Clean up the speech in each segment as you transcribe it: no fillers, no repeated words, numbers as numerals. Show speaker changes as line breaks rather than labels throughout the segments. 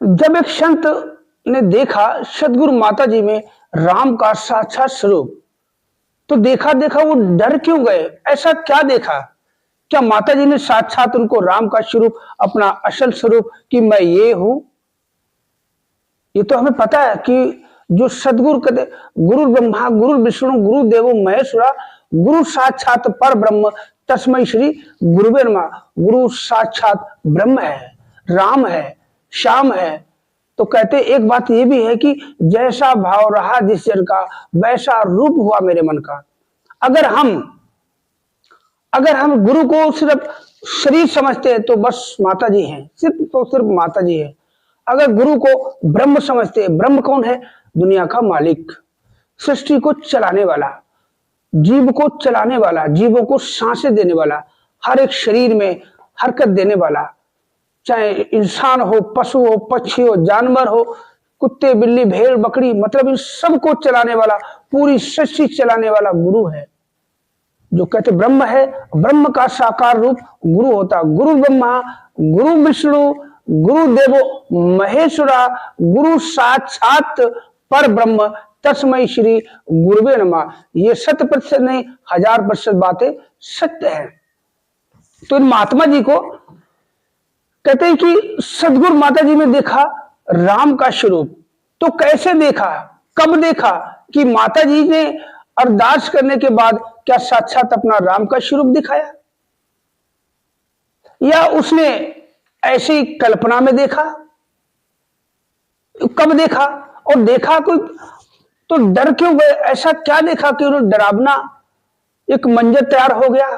जब एक संत ने देखा सदगुरु माता जी में राम का साक्षात स्वरूप, तो देखा देखा वो डर क्यों गए? ऐसा क्या देखा? क्या माता जी ने साक्षात उनको राम का स्वरूप, अपना असल स्वरूप कि मैं ये हूं? ये तो हमें पता है कि जो सदगुरु कहते, गुरु ब्रह्मा गुरु विष्णु गुरु देवो महेश्वरा, गुरु साक्षात पर ब्रह्म तस्मै श्री गुरुवे नमः। गुरु साक्षात ब्रह्म है, राम है, श्याम है। तो कहते एक बात ये भी है कि जैसा भाव रहा जिस जन का, वैसा रूप हुआ मेरे मन का। अगर हम अगर हम गुरु को सिर्फ शरीर समझते हैं तो बस माता जी हैं, सिर्फ माता जी है। अगर गुरु को ब्रह्म समझते हैं, ब्रह्म कौन है? दुनिया का मालिक, सृष्टि को चलाने वाला, जीव को चलाने वाला, जीवों को सांसें देने वाला, हर एक शरीर में हरकत देने वाला, चाहे इंसान हो, पशु हो, पक्षी हो, जानवर हो, कुत्ते बिल्ली भेड़ बकरी, मतलब इन सबको चलाने वाला, पूरी सृष्टि चलाने वाला गुरु है। जो कहते ब्रह्म है, ब्रह्म का साकार रूप गुरु होता। गुरु ब्रह्मा गुरु विष्णु गुरु देवो महेश्वरा, गुरु साक्षात पर ब्रह्म तस्मै श्री गुरुवे नमः। ये 100% नहीं, 1000% बातें सत्य है। तो इन महात्मा जी को कहते हैं कि सदगुरु माता जी में देखा राम का स्वरूप। तो कैसे देखा, कब देखा? कि माता जी ने अरदास करने के बाद क्या साक्षात अपना राम का स्वरूप दिखाया, या उसने ऐसी कल्पना में देखा? कब देखा और देखा कोई तो डर क्यों गए? ऐसा क्या देखा कि उन्हें डरावना एक मंजर तैयार हो गया?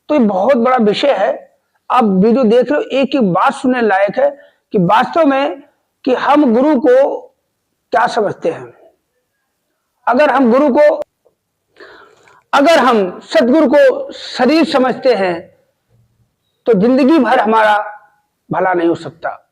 तो ये बहुत बड़ा विषय है। आप वीडियो देख रहे हो, एक ही बात सुनने लायक है कि वास्तव में कि हम गुरु को क्या समझते हैं। अगर हम सदगुरु को शरीर समझते हैं तो जिंदगी भर हमारा भला नहीं हो सकता।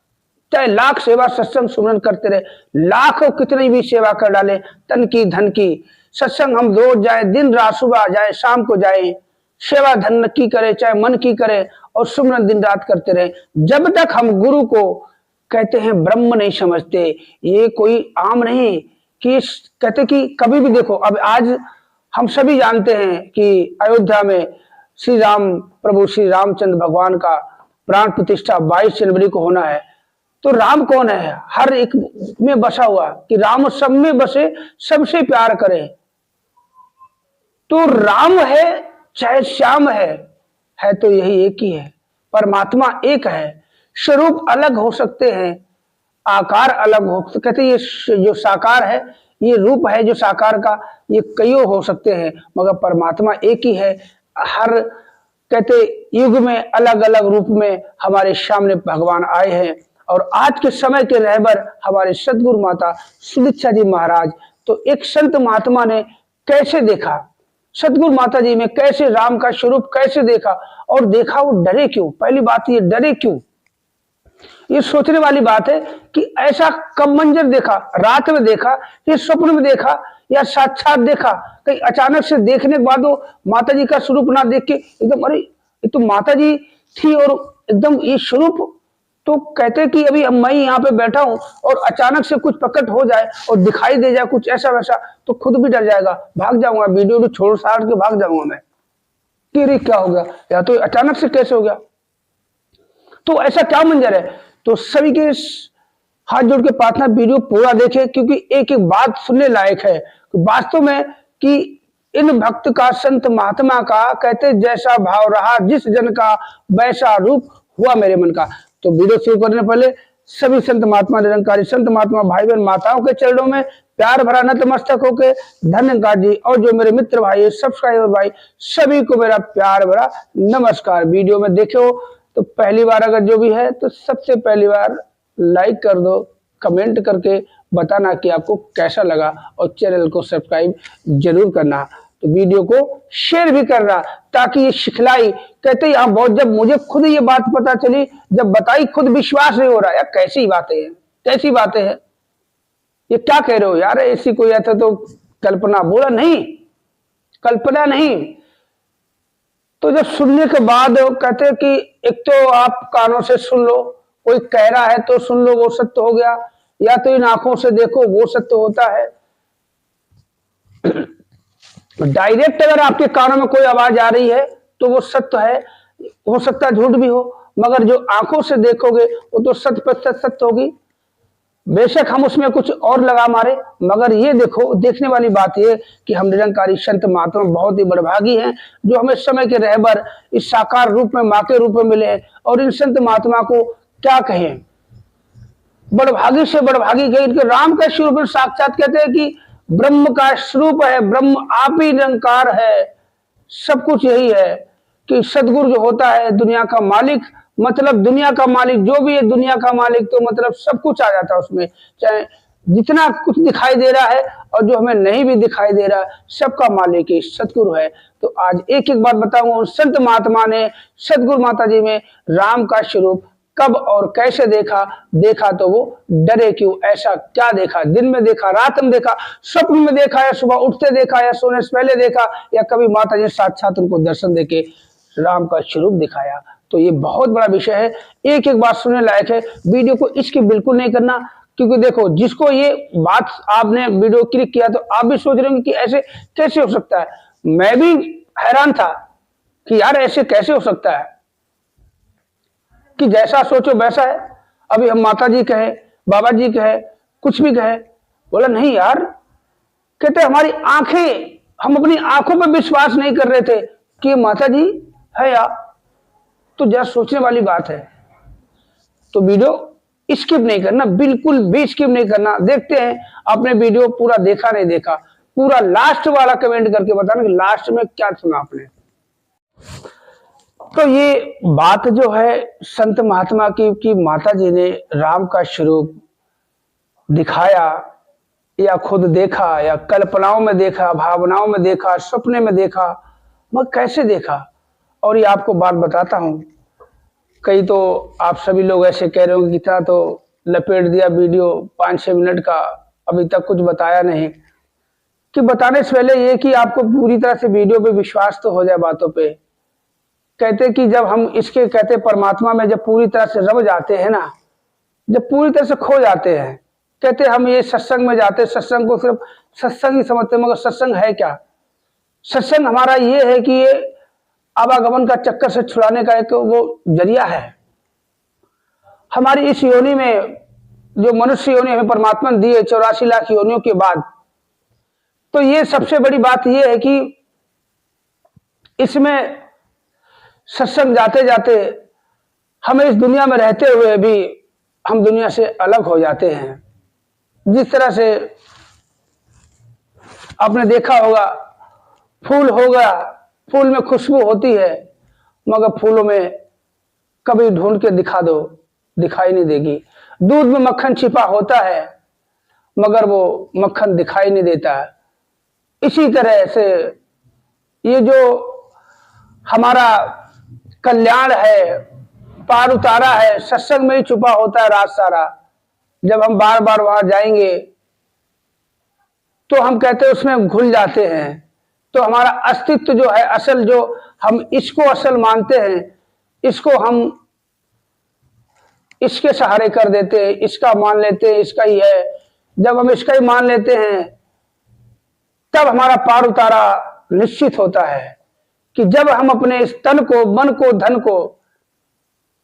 चाहे लाख सेवा सत्संग सुमरन करते रहे, लाखों कितनी भी सेवा कर डाले, तन की धन की, सत्संग हम रोज जाए, दिन रात, सुबह जाए शाम को जाए, सेवा धन की करे चाहे मन की करे, और सुमरन दिन रात करते रहे, जब तक हम गुरु को कहते हैं ब्रह्म नहीं समझते। ये कोई आम नहीं कि कहते कि कभी भी देखो, अब आज हम सभी जानते हैं कि अयोध्या में प्रभु श्री रामचंद्र भगवान का प्राण प्रतिष्ठा 22 जनवरी को होना है। तो राम कौन है? हर एक में बसा हुआ कि राम सब में बसे, सबसे प्यार करे। तो राम है चाहे श्याम है तो यही एक ही है। परमात्मा एक है, स्वरूप अलग हो सकते हैं, आकार अलग हो, कहते ये जो साकार है, ये रूप है जो साकार का, ये कईयों हो सकते हैं, मगर परमात्मा एक ही है। हर कहते युग में अलग अलग रूप में हमारे सामने भगवान आए हैं। और आज के समय के रहबर हमारे सदगुरु माता सुदीक्षा जी महाराज, तो एक संत महात्मा ने कैसे देखा सदगुरु माता जी में, कैसे राम का स्वरूप कैसे देखा, और देखा वो डरे क्यों? पहली बात ये डरे क्यों, ये सोचने वाली बात है कि ऐसा कब मंजर देखा, रात में देखा, ये स्वप्न में देखा, या साक्षात देखा? कहीं अचानक से देखने के बाद वो माता जी का स्वरूप ना देख के एकदम अरे ये तो माता जी थी और एकदम ये स्वरूप। तो कहते कि अभी मैं यहाँ पे बैठा हूं और अचानक से कुछ प्रकट हो जाए और दिखाई दे जाए कुछ ऐसा वैसा, तो खुद भी डर जाएगा, भाग जाऊंगा, वीडियो को छोड़ छाड़ के भाग जाऊंगा मैं कि अरे क्या हो गया, या तो अचानक से कैसे हो गया। तो ऐसा क्या मंजर है? तो सभी के हाथ जोड़ के प्रार्थना वीडियो पूरा देखे, क्योंकि एक एक बात सुनने लायक है वास्तव में कि इन भक्त का, संत महात्मा का, कहते जैसा भाव रहा जिस जन का, वैसा रूप हुआ मेरे मन का। तो वीडियो शुरू करने पहले सभी संत महात्मा, निरंकारी संत महात्मा भाई बहन माताओं के चरणों में प्यार भरा नतमस्तक होके धन्यवाद जी। और जो मेरे मित्र भाई, सब्सक्राइबर भाई, सभी को मेरा प्यार भरा नमस्कार। वीडियो में देखे हो तो पहली बार अगर जो भी है तो सबसे पहली बार लाइक कर दो, कमेंट करके बताना कि आपको कैसा लगा, और चैनल को सब्सक्राइब जरूर करना। तो वीडियो को शेयर भी करना ताकि ये सिखलाई, कहते यहाँ बहुत, जब मुझे खुद ये बात पता चली, जब बताई, खुद विश्वास नहीं हो रहा यार, कैसी बातें हैं, कैसी बातें हैं, ये क्या कह रहे हो यार, ऐसी कोई आता तो कल्पना, बोला नहीं कल्पना नहीं। तो जब सुनने के बाद कहते कि एक तो आप कानों से सुन लो, कोई कह रहा है तो सुन लो वो सत्य हो गया, या तो इन आंखों से देखो वो सत्य होता है। डायरेक्ट अगर आपके कानों में कोई आवाज आ रही है तो वो सत्य है, हो सकता है झूठ भी हो, मगर जो आंखों से देखोगे वो तो 100% सत्य होगी। बेशक हम उसमें कुछ और लगा मारे, मगर ये देखो, देखने वाली बात ये कि हम निरंकारी संत महात्मा बहुत ही बड़भागी हैं जो हमें समय के रहबर इस साकार रूप में मां के रूप में मिले हैं। और इन संत महात्मा को क्या कहें, बड़भागी से बड़भागी कहें। इनके राम का स्वरूप साक्षात कहते हैं कि ब्रह्म का स्वरूप है, ब्रह्म आप ही निरंकार है। सब कुछ यही है कि सदगुरु जो होता है दुनिया का मालिक, मतलब दुनिया का मालिक जो भी है दुनिया का मालिक, तो मतलब सब कुछ आ जाता है उसमें, चाहे जितना कुछ दिखाई दे रहा है और जो हमें नहीं भी दिखाई दे रहा, सबका मालिक ही सतगुरु है। तो आज एक एक बात बताऊंगा उन संत महात्मा ने सतगुरु माता जी में राम का स्वरूप कब और कैसे देखा। देखा तो वो डरे क्यों, ऐसा क्या देखा, दिन में देखा, रात में देखा, स्वप्न में देखा, या सुबह उठते देखा, या सोने से पहले देखा, या कभी माता जी साक्षात उनको दर्शन देके राम का स्वरूप दिखाया। तो ये बहुत बड़ा विषय है, एक एक बात सुनने लायक है। वीडियो को इसकी बिल्कुल नहीं करना, क्योंकि देखो जिसको ये बात आपने वीडियो क्लिक किया तो आप भी सोच रहे होंगे कि ऐसे कैसे हो सकता है। मैं भी हैरान था कि यार ऐसे कैसे हो सकता है कि जैसा सोचो वैसा है। अभी हम माता जी कहे, बाबा जी कहे, कुछ भी कहे, बोला नहीं यार, कहते हमारी आंखें, हम अपनी आंखों पर विश्वास नहीं कर रहे थे कि माता जी है यार। तो जरा सोचने वाली बात है। तो वीडियो स्किप नहीं करना, बिल्कुल भी स्किप नहीं करना। देखते हैं आपने वीडियो पूरा देखा नहीं देखा, पूरा लास्ट वाला कमेंट करके बताना कि लास्ट में क्या सुना आपने। तो ये बात जो है संत महात्मा की कि माता जी ने राम का स्वरूप दिखाया, या खुद देखा, या कल्पनाओं में देखा, भावनाओं में देखा, सपने में देखा, मगर कैसे देखा। और ये आपको बात बताता हूं, कई तो आप सभी लोग ऐसे कह रहे होंगे कितना तो लपेट दिया वीडियो 5-6 मिनट का, अभी तक कुछ बताया नहीं। कि बताने से पहले ये कि आपको पूरी तरह से वीडियो पे विश्वास तो हो जाए बातों पे। कहते कि जब हम इसके कहते परमात्मा में जब पूरी तरह से रम जाते हैं ना, जब पूरी तरह से खो जाते हैं, कहते हम ये सत्संग में जाते, सत्संग को सिर्फ सत्संग ही समझते, मगर सत्संग है क्या। सत्संग हमारा ये है कि ये आवागमन का चक्कर से छुड़ाने का एक वो जरिया है। हमारी इस योनि में जो मनुष्य योनि हमें परमात्मा ने दी है 84 लाख योनियों के बाद, तो ये सबसे बड़ी बात ये है कि इसमें सत्संग जाते जाते हमें इस दुनिया में रहते हुए भी हम दुनिया से अलग हो जाते हैं। जिस तरह से आपने देखा होगा, फूल होगा, फूल में खुशबू होती है, मगर फूलों में कभी ढूंढ के दिखा दो, दिखाई नहीं देगी। दूध में मक्खन छिपा होता है, मगर वो मक्खन दिखाई नहीं देता। इसी तरह से ये जो हमारा कल्याण है, पार उतारा है, सत्संग में ही छुपा होता है राज सारा। जब हम बार बार वहां जाएंगे तो हम कहते हैं उसमें घुल जाते हैं। तो हमारा अस्तित्व जो है असल, जो हम इसको असल मानते हैं, इसको हम इसके सहारे कर देते हैं, इसका मान लेते हैं, इसका ही है। जब हम इसका ही मान लेते हैं तब हमारा पार उतारा निश्चित होता है। कि जब हम अपने इस तन को, मन को, धन को,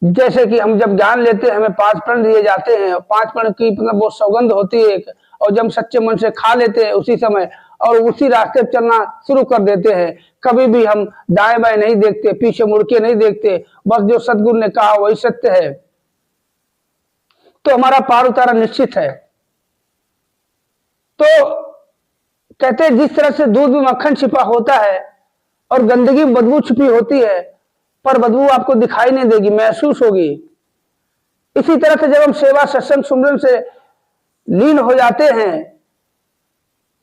जैसे कि हम जब ज्ञान लेते हैं हमें 5 प्रण दिए जाते हैं, 5 प्रण की मतलब वो सौगंध होती है एक, और जब हम सच्चे मन से खा लेते हैं उसी समय और उसी रास्ते पर चलना शुरू कर देते हैं। कभी भी हम दाएं बाएं नहीं देखते, पीछे मुड़ के नहीं देखते, बस जो सदगुरु ने कहा वही सत्य है, तो हमारा पार उतारा निश्चित है। तो कहते हैं जिस तरह से दूध में मक्खन छिपा होता है और गंदगी में बदबू छुपी होती है, पर बदबू आपको दिखाई नहीं देगी, महसूस होगी। इसी तरह से जब हम सेवा, सत्संग, सुमरन से लीन हो जाते हैं,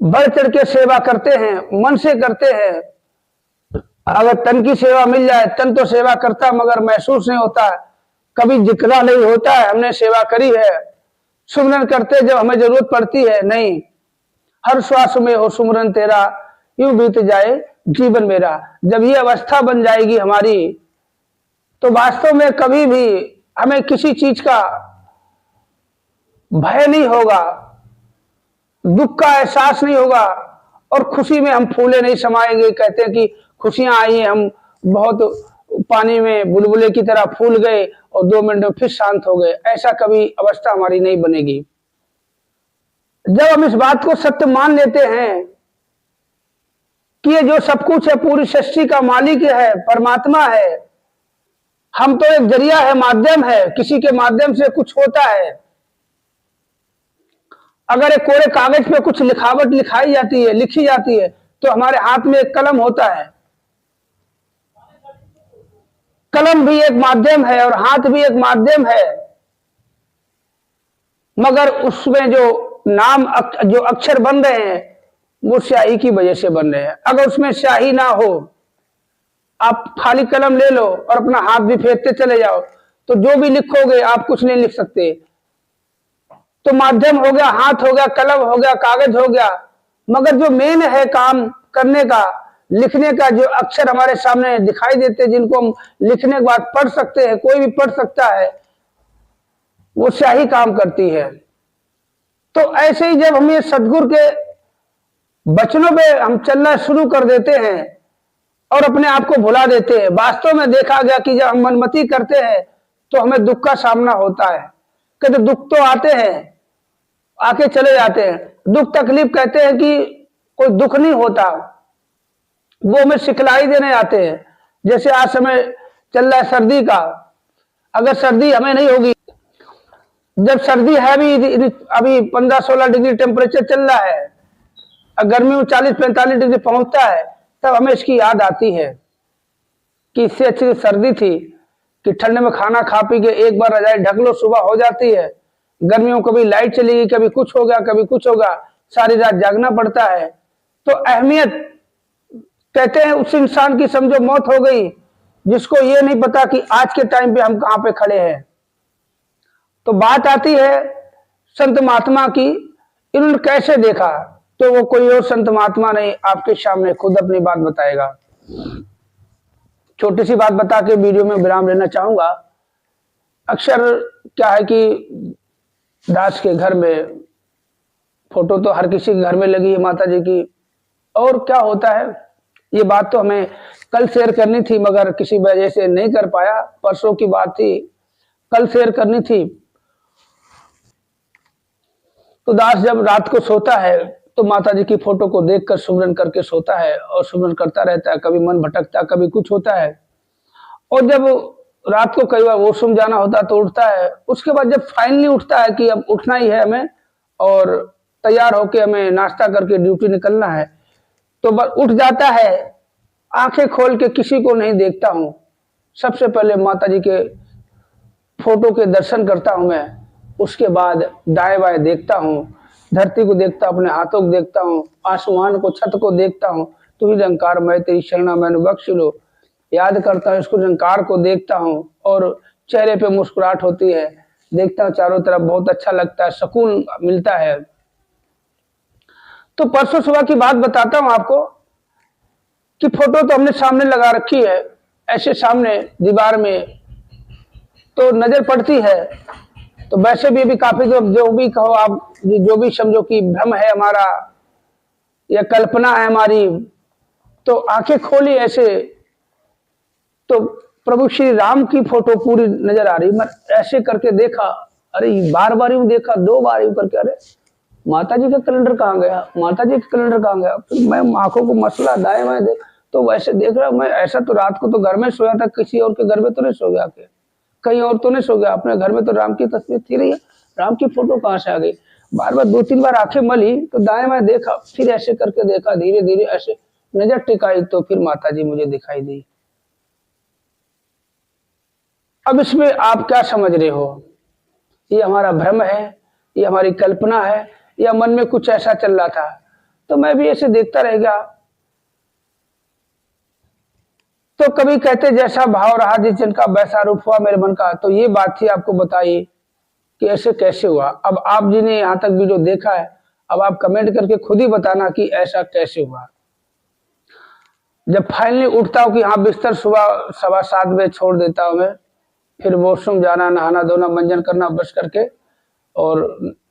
बढ़ चढ़ के सेवा करते हैं, मन से करते हैं। अगर तन की सेवा मिल जाए, तन तो सेवा करता मगर महसूस नहीं होता, कभी जिक्रा नहीं होता है हमने सेवा करी है। सुमरन करते जब हमें जरूरत पड़ती है, नहीं, हर श्वास में हो सुमरन तेरा, यूं बीत जाए जीवन मेरा। जब ये अवस्था बन जाएगी हमारी, तो वास्तव में कभी भी हमें किसी चीज का भय नहीं होगा, दुख का एहसास नहीं होगा, और खुशी में हम फूले नहीं समाएंगे। कहते हैं कि खुशियां आई हैं, हम बहुत पानी में बुलबुले की तरह फूल गए और 2 मिनट में फिर शांत हो गए। ऐसा कभी अवस्था हमारी नहीं बनेगी। जब हम इस बात को सत्य मान लेते हैं कि ये जो सब कुछ है पूरी सृष्टि का मालिक है, परमात्मा है, हम तो एक जरिया है, माध्यम है, किसी के माध्यम से कुछ होता है। अगर एक कोरे कागज पे कुछ लिखावट लिखाई जाती है, लिखी जाती है, तो हमारे हाथ में एक कलम होता है। कलम भी एक माध्यम है और हाथ भी एक माध्यम है, मगर उसमें जो नाम जो अक्षर बन रहे हैं वो स्याही की वजह से बन रहे हैं। अगर उसमें स्याही ना हो, आप खाली कलम ले लो और अपना हाथ भी फेरते चले जाओ, तो जो भी लिखोगे आप कुछ नहीं लिख सकते। तो माध्यम हो गया, हाथ हो गया, कलम हो गया, कागज हो गया, मगर जो मेन है काम करने का, लिखने का, जो अक्षर हमारे सामने दिखाई देते हैं, जिनको हम लिखने के बाद पढ़ सकते हैं, कोई भी पढ़ सकता है, वो स्याही काम करती है। तो ऐसे ही जब हम ये सदगुरु के वचनों पे हम चलना शुरू कर देते हैं और अपने आप को भुला देते हैं, वास्तव में देखा गया कि जब हम मनमती करते हैं तो हमें दुख का सामना होता है। कहते दुख तो आते हैं, आके चले जाते हैं। दुख तकलीफ कहते हैं कि कोई दुख नहीं होता, वो हमें सिखलाई देने आते हैं। जैसे आज समय चल रहा है सर्दी का, अगर सर्दी हमें नहीं होगी, जब सर्दी है भी अभी 15-16 डिग्री टेम्परेचर चल रहा है, गर्मी में 40-45 डिग्री पहुंचता है, तब हमें इसकी याद आती है कि इससे अच्छी सर्दी थी कि ठंड में खाना खा पी के एक बार रजाई ढक लो, सुबह हो जाती है। गर्मियों में कभी लाइट चली गई, कभी कुछ हो गया, कभी कुछ होगा, सारी रात जागना पड़ता है। तो अहमियत कहते हैं उस इंसान की समझो मौत हो गई जिसको ये नहीं पता कि आज के टाइम पे हम कहां पे खड़े हैं। तो बात आती है संत महात्मा की, इन्होंने कैसे देखा, तो वो कोई और संत महात्मा नहीं, आपके सामने खुद अपनी बात बताएगा। छोटी सी बात बता के वीडियो में विराम लेना चाहूंगा। अक्सर क्या है कि दास के घर में फोटो तो हर किसी के घर में लगी है माता जी की, और क्या होता है, ये बात तो हमें कल शेयर करनी थी मगर किसी वजह से नहीं कर पाया, परसों की बात थी, कल शेयर करनी थी। तो दास जब रात को सोता है तो माता जी की फोटो को देखकर सुमरन करके सोता है और सुमरन करता रहता है। कभी मन भटकता, कभी कुछ होता है, और जब रात को कई बार वॉशरूम जाना होता तो उठता है। उसके बाद जब फाइनली उठता है कि अब उठना ही है हमें और तैयार होके हमें नाश्ता करके ड्यूटी निकलना है, तो बस उठ जाता है, आंखें खोल के किसी को नहीं देखता हूँ, सबसे पहले माता जी के फोटो के दर्शन करता हूँ मैं। उसके बाद दाएं बाएं देखता हूँ, धरती को देखता हूँ, अपने हाथों को देखता हूँ, आसमान को, छत को देखता हूँ। तू ही निरंकार मैं तेरी शरणा मैंने बख्श लो, याद करता हूँ इसको, निरंकार को देखता हूँ और चेहरे पे मुस्कुराहट होती है। देखता हूँ चारों तरफ, बहुत अच्छा लगता है, सुकून मिलता है। तो परसों सुबह की बात बताता हूँ आपको कि फोटो तो हमने सामने लगा रखी है, ऐसे सामने दीवार में, तो नजर पड़ती है। तो वैसे भी काफी जो भी कहो आप, जो भी समझो कि भ्रम है हमारा या कल्पना है हमारी, तो आंखें खोली ऐसे तो प्रभु श्री राम की फोटो पूरी नजर आ रही। मैं ऐसे करके देखा, अरे बार बार यूं देखा, 2 बार यूं करके, अरे माता जी का कैलेंडर कहाँ गया, माता जी का कैलेंडर कहाँ गया। फिर मैं आंखों को मसला दाएं बाएं देख, तो वैसे देख रहा मैं, ऐसा तो रात को तो घर में सोया था, किसी और के घर में तो नहीं सो गया, के कहीं और तो नहीं सो गया, अपने घर में तो राम की तस्वीर थी रही है, राम की फोटो कहाँ से आ गई। बार बार 2-3 बार आंखें मली तो दाएं बाएं देखा, फिर ऐसे करके देखा, धीरे धीरे ऐसे नजर टिकाई तो फिर माता जी मुझे दिखाई दी। अब इसमें आप क्या समझ रहे हो, ये हमारा भ्रम है, ये हमारी कल्पना है, या मन में कुछ ऐसा चल रहा था। तो मैं भी ऐसे देखता रह गया। तो कभी कहते जैसा भाव रहा जिस जन का वैसा रूप हुआ मेरे मन का। तो ये बात थी आपको बताई कि ऐसे कैसे हुआ। अब आप जिन्हें यहाँ तक वीडियो देखा है, अब आप कमेंट करके खुद ही बताना कि ऐसा कैसे हुआ। जब फाइनली उठता हूँ कि हाँ बिस्तर सुबह 7:15 बजे छोड़ देता हूँ मैं, फिर वॉशरूम जाना, नहाना धोना, मंजन करना, ब्रश करके और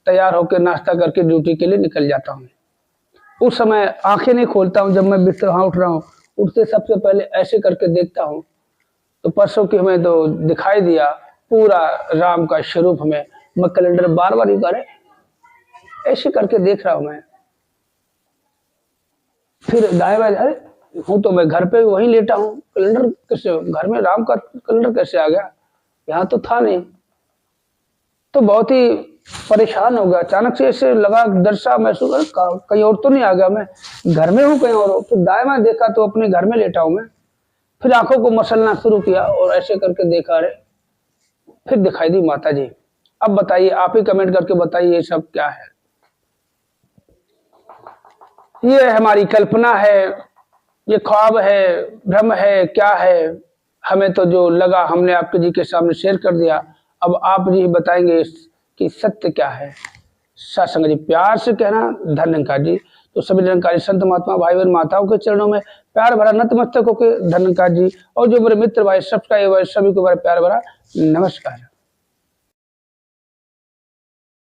तैयार होकर नाश्ता करके ड्यूटी के लिए निकल जाता हूँ। उस समय आंखें नहीं खोलता हूँ। जब मैं बिस्तर उठ रहा हूँ, उठते सबसे पहले ऐसे करके देखता हूँ तो परसों की हमें तो दिखाई दिया पूरा राम का स्वरूप हमें। मैं कैलेंडर बार बार ही करे ऐसे करके देख रहा हूँ मैं। फिर दाएं बाएं, अरे हूँ तो मैं घर पे वहीं लेटा हूँ, कैलेंडर कैसे घर में राम का कैलेंडर कैसे आ गया, यहाँ तो था नहीं। तो बहुत ही परेशान हो गया। अचानक से ऐसे लगा, डर सा महसूस, अरे कहीं और तो नहीं आ गया, मैं घर में हूँ कहीं और हूँ। फिर दाएं बाएं देखा तो अपने घर में लेटा हूँ मैं। फिर आंखों को मसलना शुरू किया और ऐसे करके देखा, अरे फिर दिखाई दी माता जी। अब बताइए, आप ही कमेंट करके बताइए ये सब क्या है। ये हमारी कल्पना है, ये ख्वाब है, भ्रम है, क्या है? हमें तो जो लगा हमने आपके जी के सामने शेयर कर दिया। अब आप जी बताएंगे कि सत्य क्या है। सत्संग जी प्यार से कहना धन्यकार जी। तो सभी निरंकारी संत महात्मा भाई बहन माताओं के चरणों में प्यार भरा नतमस्तक होकर धन्यकार जी। और जो मेरे मित्र भाई सब्सक्राइबर सभी को बड़ा प्यार भरा नमस्कार।